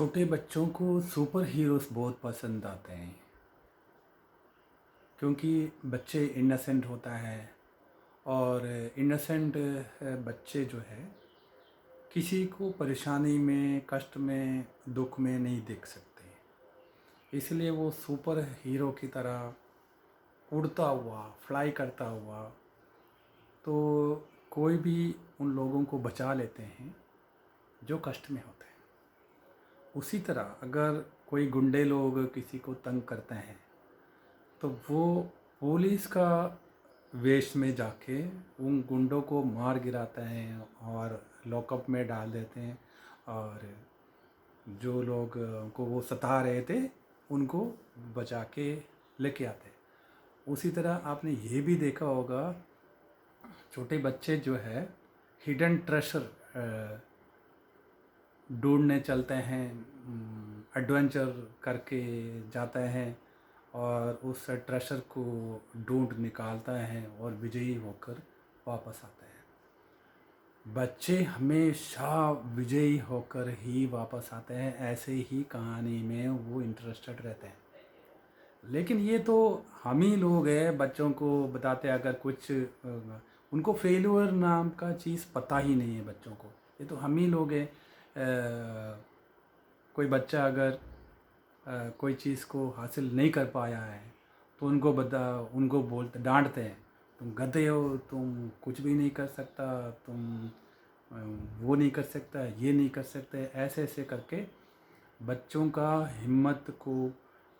छोटे बच्चों को सुपर हीरोज़ बहुत पसंद आते हैं क्योंकि बच्चे इनोसेंट होता है और इनोसेंट बच्चे जो है किसी को परेशानी में, कष्ट में, दुख में नहीं देख सकते। इसलिए वो सुपर हीरो की तरह उड़ता हुआ, फ्लाई करता हुआ तो कोई भी उन लोगों को बचा लेते हैं जो कष्ट में होते हैं। उसी तरह अगर कोई गुंडे लोग किसी को तंग करते हैं तो वो पुलिस का वेश में जाके उन गुंडों को मार गिराते हैं और लॉकअप में डाल देते हैं और जो लोग को वो सता रहे थे उनको बचा के लेके आते हैं। उसी तरह आपने ये भी देखा होगा, छोटे बच्चे जो है हिडन ट्रेजर ढूंढने चलते हैं, एडवेंचर करके जाते हैं और उस ट्रेजर को ढूंढ निकालता है और विजयी होकर वापस आते हैं। बच्चे हमेशा विजयी होकर ही वापस आते हैं, ऐसे ही कहानी में वो इंटरेस्टेड रहते हैं। लेकिन ये तो हम ही लोग हैं, बच्चों को बताते हैं अगर कुछ उनको फेल्यूर नाम का चीज़ पता ही नहीं है बच्चों को। ये तो हम ही लोग हैं। कोई बच्चा अगर कोई चीज़ को हासिल नहीं कर पाया है तो उनको बोलते, डांटते हैं, तुम गधे हो, तुम कुछ भी नहीं कर सकता, तुम वो नहीं कर सकता, ये नहीं कर सकते, ऐसे ऐसे करके बच्चों का हिम्मत को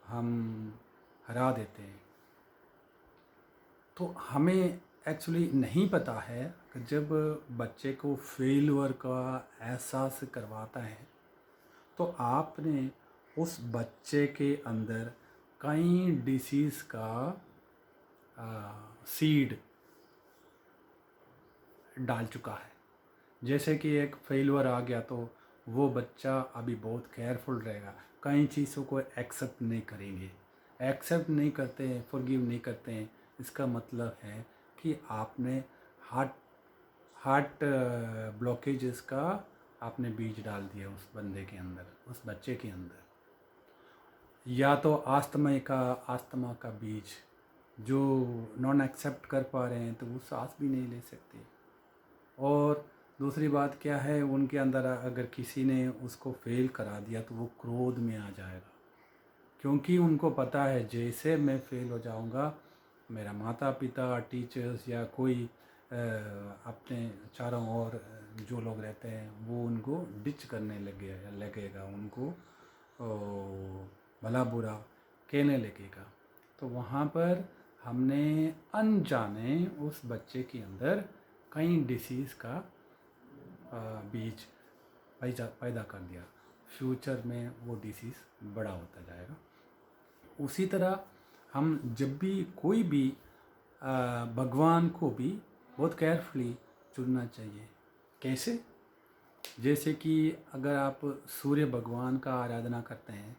हम हरा देते हैं। तो हमें एक्चुअली नहीं पता है कि जब बच्चे को फेल्यूर का एहसास करवाता है तो आपने उस बच्चे के अंदर कई डिसीज़ का सीड डाल चुका है। जैसे कि एक फेल्यूर आ गया तो वो बच्चा अभी बहुत केयरफुल रहेगा, कई चीज़ों को एक्सेप्ट नहीं करेंगे, एक्सेप्ट नहीं करते हैं, फॉरगिव नहीं करते हैं। इसका मतलब है कि आपने हार्ट हार्ट ब्लॉकेजेस का आपने बीज डाल दिया उस बंदे के अंदर, उस बच्चे के अंदर। या तो आस्थमा का बीज जो नॉन एक्सेप्ट कर पा रहे हैं तो वो सांस भी नहीं ले सकते। और दूसरी बात क्या है, उनके अंदर अगर किसी ने उसको फेल करा दिया तो वो क्रोध में आ जाएगा, क्योंकि उनको पता है जैसे मैं फेल हो जाऊंगा मेरा माता पिता, टीचर्स या कोई अपने चारों ओर जो लोग रहते हैं वो उनको डिच करने लगेगा, उनको भला बुरा कहने लगेगा। तो वहाँ पर हमने अनजाने उस बच्चे के अंदर कई डिसीज़ का बीज पैदा कर दिया। फ्यूचर में वो डिसीज़ बड़ा होता जाएगा। उसी तरह हम जब भी कोई भी भगवान को भी बहुत केयरफुली चुनना चाहिए। कैसे? जैसे कि अगर आप सूर्य भगवान का आराधना करते हैं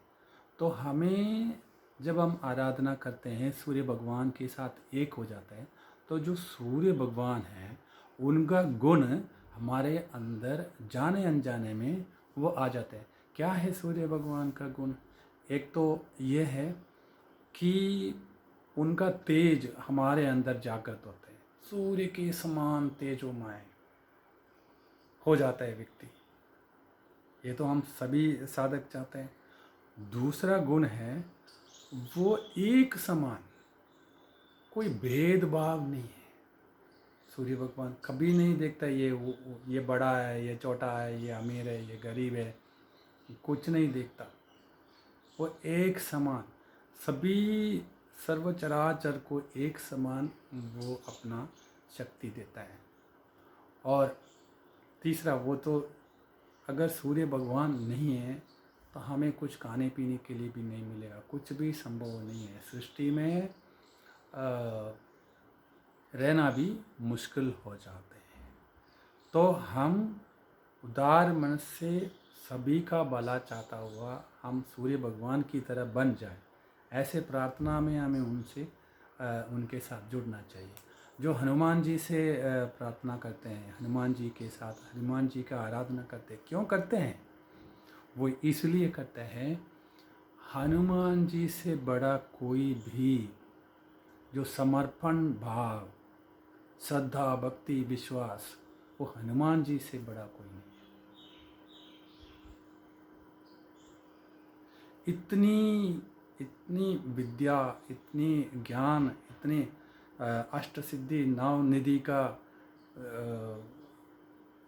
तो हमें, जब हम आराधना करते हैं सूर्य भगवान के साथ एक हो जाते हैं तो जो सूर्य भगवान हैं उनका गुण हमारे अंदर जाने अनजाने में वो आ जाते हैं। क्या है सूर्य भगवान का गुण? एक तो ये है कि उनका तेज हमारे अंदर जागृत होते हैं, सूर्य के समान तेजोमय हो जाता है व्यक्ति। ये तो हम सभी साधक चाहते हैं। दूसरा गुण है वो एक समान, कोई भेदभाव नहीं है। सूर्य भगवान कभी नहीं देखता ये बड़ा है, ये छोटा है, ये अमीर है, ये गरीब है, कुछ नहीं देखता। वो एक समान, सभी सर्वचराचर को एक समान वो अपना शक्ति देता है। और तीसरा, वो तो अगर सूर्य भगवान नहीं है तो हमें कुछ खाने पीने के लिए भी नहीं मिलेगा, कुछ भी संभव नहीं है। सृष्टि में रहना भी मुश्किल हो जाते हैं। तो हम उदार मन से सभी का भला चाहता हुआ हम सूर्य भगवान की तरह बन जाए, ऐसे प्रार्थना में हमें उनके साथ जुड़ना चाहिए। जो हनुमान जी से प्रार्थना करते हैं, हनुमान जी के साथ, हनुमान जी का आराधना करते हैं, क्यों करते हैं? वो इसलिए करते हैं, हनुमान जी से बड़ा कोई भी जो समर्पण भाव, श्रद्धा, भक्ति, विश्वास, वो हनुमान जी से बड़ा कोई नहीं। इतनी इतनी विद्या, इतनी ज्ञान, इतनी अष्ट सिद्धि नव निधि का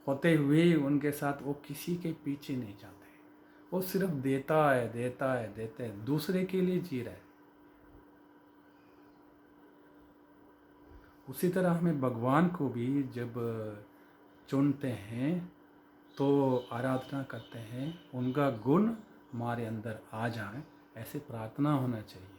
होते हुए उनके साथ वो किसी के पीछे नहीं जाते। वो सिर्फ देता है, देता है, देते हैं, दूसरे के लिए जी रहा है। उसी तरह हमें भगवान को भी जब चुनते हैं तो आराधना करते हैं, उनका गुण हमारे अंदर आ जाए, ऐसे प्रार्थना होना चाहिए।